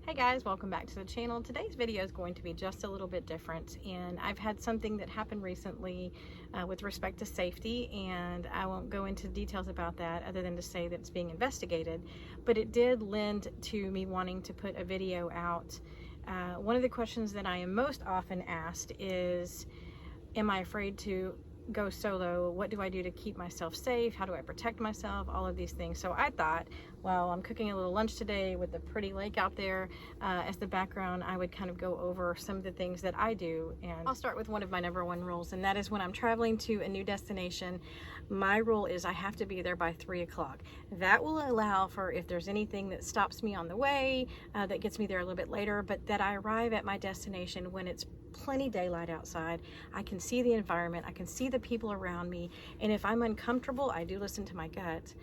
Hey guys, welcome back to the channel. Today's video is going to be just a little bit different, and I've had something that happened recently with respect to safety, and I won't go into details about that other than to say that it's being investigated, but it did lend to me wanting to put a video out. One of the questions that I am most often asked is, am I afraid to go solo? What do I do to keep myself safe? How do I protect myself? All of these things. So I thought, well, I'm cooking a little lunch today with the pretty lake out there as the background, I would kind of go over some of the things that I do. And I'll start with one of my number one rules, and that is when I'm traveling to a new destination, my rule is I have to be there by 3 o'clock. That will allow for if there's anything that stops me on the way, that gets me there a little bit later, but that I arrive at my destination when it's plenty daylight outside. I can see the environment, I can see the people around me, and if I'm uncomfortable, I do listen to my gut.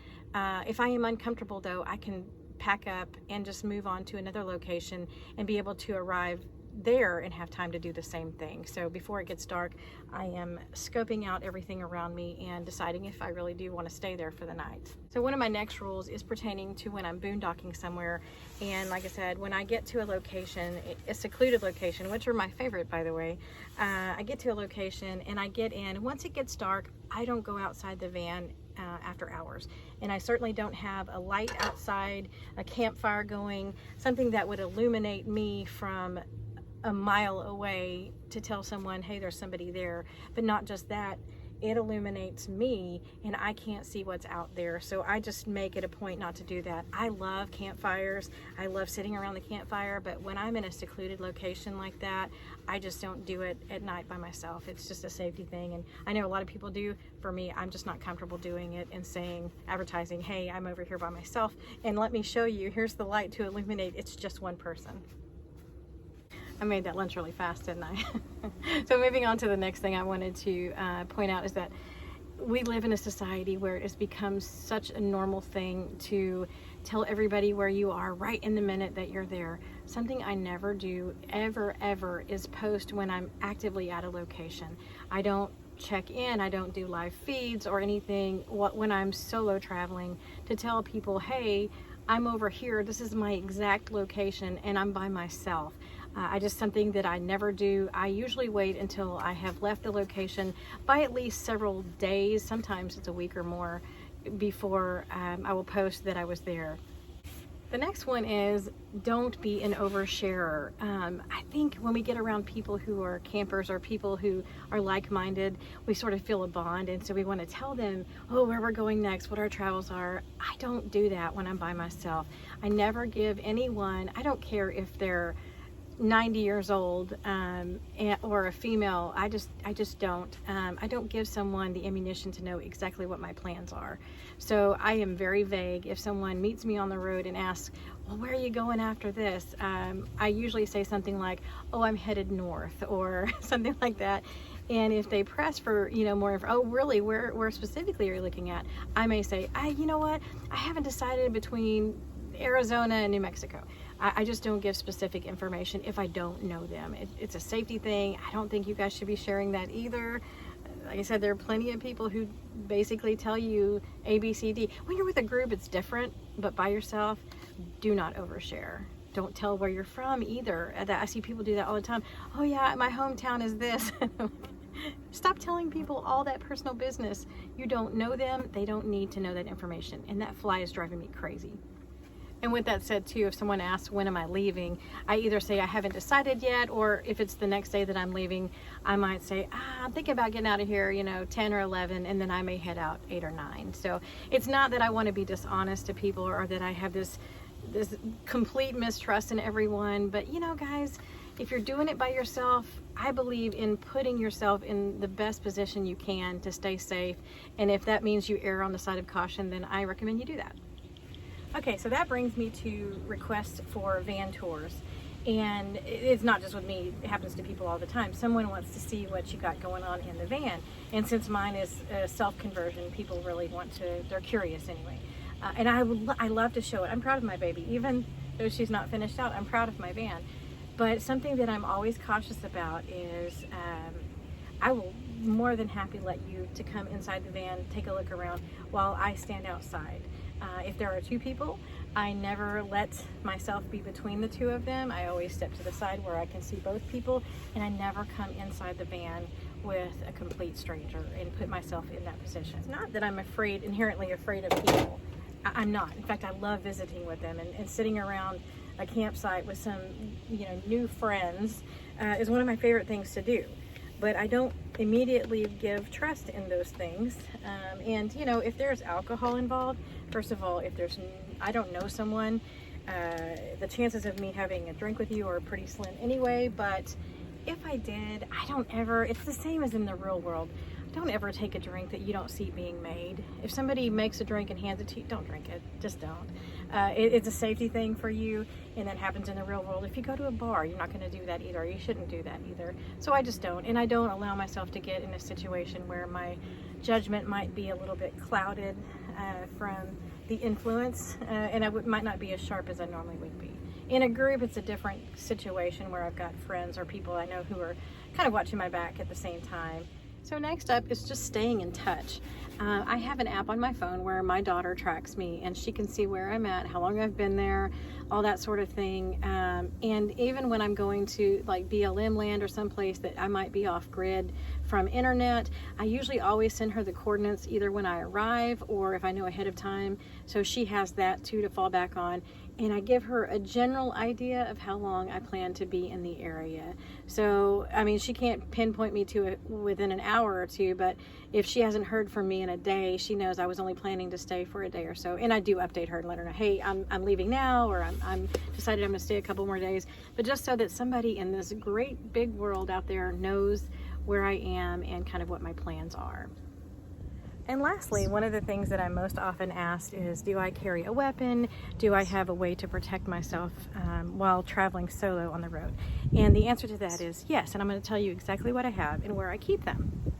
If I am uncomfortable though, I can pack up and just move on to another location and be able to arrive there and have time to do the same thing. So before it gets dark, I am scoping out everything around me and deciding if I really do want to stay there for the night. So one of my next rules is pertaining to when I'm boondocking somewhere, and like I said, when I get to a location, a secluded location, which are my favorite by the way, I get to a location and I get in. Once it gets dark, I don't go outside the van after hours, and I certainly don't have a light outside, a campfire going, something that would illuminate me from a mile away to tell someone, hey, there's somebody there. But not just that, it illuminates me and I can't see what's out there. So I just make it a point not to do that. I love campfires, I love sitting around the campfire, but when I'm in a secluded location like that, I just don't do it at night by myself. It's just a safety thing, and I know a lot of people do. For me, I'm just not comfortable doing it and saying, advertising, hey, I'm over here by myself and let me show you, here's the light to illuminate, it's just one person. I made that lunch really fast, didn't I? So moving on to the next thing I wanted to point out is that we live in a society where it has become such a normal thing to tell everybody where you are right in the minute that you're there. Something I never do, ever, is post when I'm actively at a location. I don't check in, I don't do live feeds or anything when I'm solo traveling to tell people, hey, I'm over here, this is my exact location, and I'm by myself. I just something that I never do. I usually wait until I have left the location by at least several days, sometimes it's a week or more, before I will post that I was there. The next one is don't be an oversharer. I think when we get around people who are campers or people who are like-minded, we sort of feel a bond, and so we want to tell them, oh, where we're going next, what our travels are. I don't do that when I'm by myself. I never give anyone, I don't care if they're 90 years old or a female, I just don't. I don't give someone the ammunition to know exactly what my plans are. So I am very vague. If someone meets me on the road and asks, well, where are you going after this? I usually say something like, oh, I'm headed north, or something like that. And if they press for, more info, oh, really, where specifically are you looking at? I may say, you know what? I haven't decided between Arizona and New Mexico. I just don't give specific information if I don't know them. It's a safety thing. I don't think you guys should be sharing that either. Like I said, there are plenty of people who basically tell you A, B, C, D. When you're with a group, it's different, but by yourself, do not overshare. Don't tell where you're from either. I see people do that all the time. Oh yeah, my hometown is this. Stop telling people all that personal business. You don't know them. They don't need to know that information. And that fly is driving me crazy. And with that said too, if someone asks when am I leaving, I either say I haven't decided yet, or if it's the next day that I'm leaving, I might say, I'm thinking about getting out of here, 10 or 11, and then I may head out 8 or 9. So it's not that I want to be dishonest to people or that I have this complete mistrust in everyone, but guys, if you're doing it by yourself, I believe in putting yourself in the best position you can to stay safe. And if that means you err on the side of caution, then I recommend you do that. Okay, so that brings me to requests for van tours. And it's not just with me, it happens to people all the time. Someone wants to see what you got going on in the van. And since mine is a self-conversion, people really want to, they're curious anyway. And I love to show it. I'm proud of my baby. Even though she's not finished out, I'm proud of my van. But something that I'm always cautious about is I will more than happy let you to come inside the van, take a look around while I stand outside. If there are 2 people, I never let myself be between the two of them. I always step to the side where I can see both people, and I never come inside the van with a complete stranger and put myself in that position. It's not that I'm inherently afraid of people. I'm not. In fact, I love visiting with them, and sitting around a campsite with some, new friends is one of my favorite things to do. But I don't immediately give trust in those things. And if there's alcohol involved, first of all, if I don't know someone, the chances of me having a drink with you are pretty slim anyway. But if I did, it's the same as in the real world. Don't ever take a drink that you don't see being made. If somebody makes a drink and hands it to you, don't drink it. Just don't. It's a safety thing for you, and that happens in the real world. If you go to a bar, you're not going to do that either. You shouldn't do that either. So I just don't. And I don't allow myself to get in a situation where my judgment might be a little bit clouded from the influence, and I might not be as sharp as I normally would be. In a group, it's a different situation where I've got friends or people I know who are kind of watching my back at the same time. So next up is just staying in touch. I have an app on my phone where my daughter tracks me, and she can see where I'm at, how long I've been there, all that sort of thing. And even when I'm going to like BLM land or someplace that I might be off grid from internet, I usually always send her the coordinates either when I arrive or if I know ahead of time. So she has that too to fall back on. And I give her a general idea of how long I plan to be in the area. So, she can't pinpoint me to it within an hour or two, but if she hasn't heard from me in a day, she knows I was only planning to stay for a day or so. And I do update her and let her know, hey, I'm leaving now, or I'm decided I'm gonna stay a couple more days. But just so that somebody in this great big world out there knows where I am and kind of what my plans are. And lastly, one of the things that I'm most often asked is, do I carry a weapon? Do I have a way to protect myself while traveling solo on the road? And the answer to that is yes, and I'm going to tell you exactly what I have and where I keep them.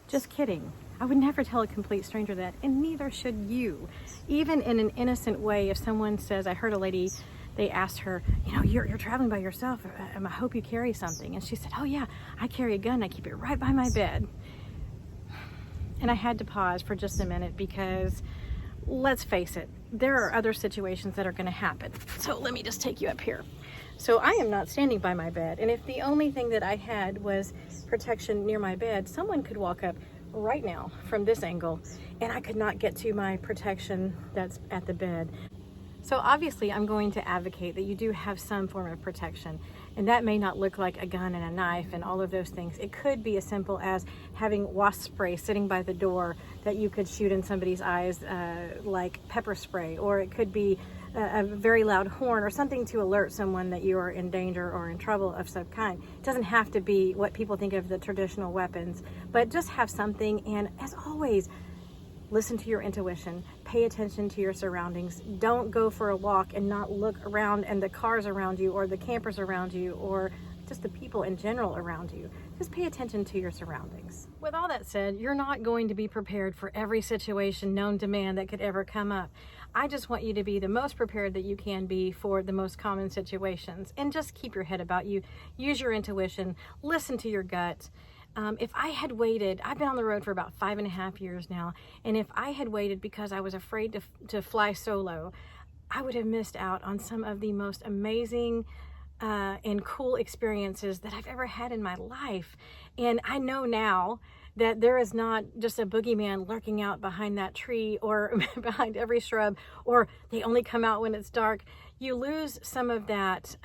Just kidding. I would never tell a complete stranger that, and neither should you. Even in an innocent way, if someone says, I heard a lady, they asked her, you're traveling by yourself, I hope you carry something. And she said, oh yeah, I carry a gun, I keep it right by my bed. And I had to pause for just a minute because, let's face it, there are other situations that are going to happen. So let me just take you up here. So I am not standing by my bed. And if the only thing that I had was protection near my bed, someone could walk up right now from this angle and I could not get to my protection that's at the bed. So obviously I'm going to advocate that you do have some form of protection, and that may not look like a gun and a knife and all of those things. It could be as simple as having wasp spray sitting by the door that you could shoot in somebody's eyes like pepper spray, or it could be a very loud horn or something to alert someone that you are in danger or in trouble of some kind. It doesn't have to be what people think of the traditional weapons, but just have something. And as always, listen to your intuition, pay attention to your surroundings. Don't go for a walk and not look around and the cars around you or the campers around you or just the people in general around you. Just pay attention to your surroundings. With all that said, you're not going to be prepared for every situation known to man that could ever come up. I just want you to be the most prepared that you can be for the most common situations, and just keep your head about you. Use your intuition, listen to your gut. If I had waited, I've been on the road for about 5.5 years now, and if I had waited because I was afraid to fly solo, I would have missed out on some of the most amazing and cool experiences that I've ever had in my life. And I know now that there is not just a boogeyman lurking out behind that tree or behind every shrub, or they only come out when it's dark. You lose some of that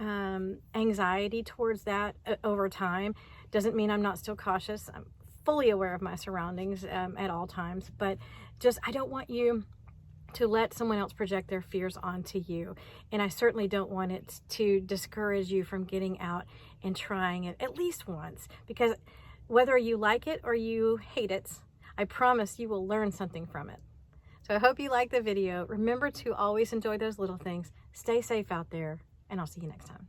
anxiety towards that over time. Doesn't mean I'm not still cautious. I'm fully aware of my surroundings at all times, but just I don't want you to let someone else project their fears onto you. And I certainly don't want it to discourage you from getting out and trying it at least once, because whether you like it or you hate it, I promise you will learn something from it. So I hope you like the video. Remember to always enjoy those little things. Stay safe out there, and I'll see you next time.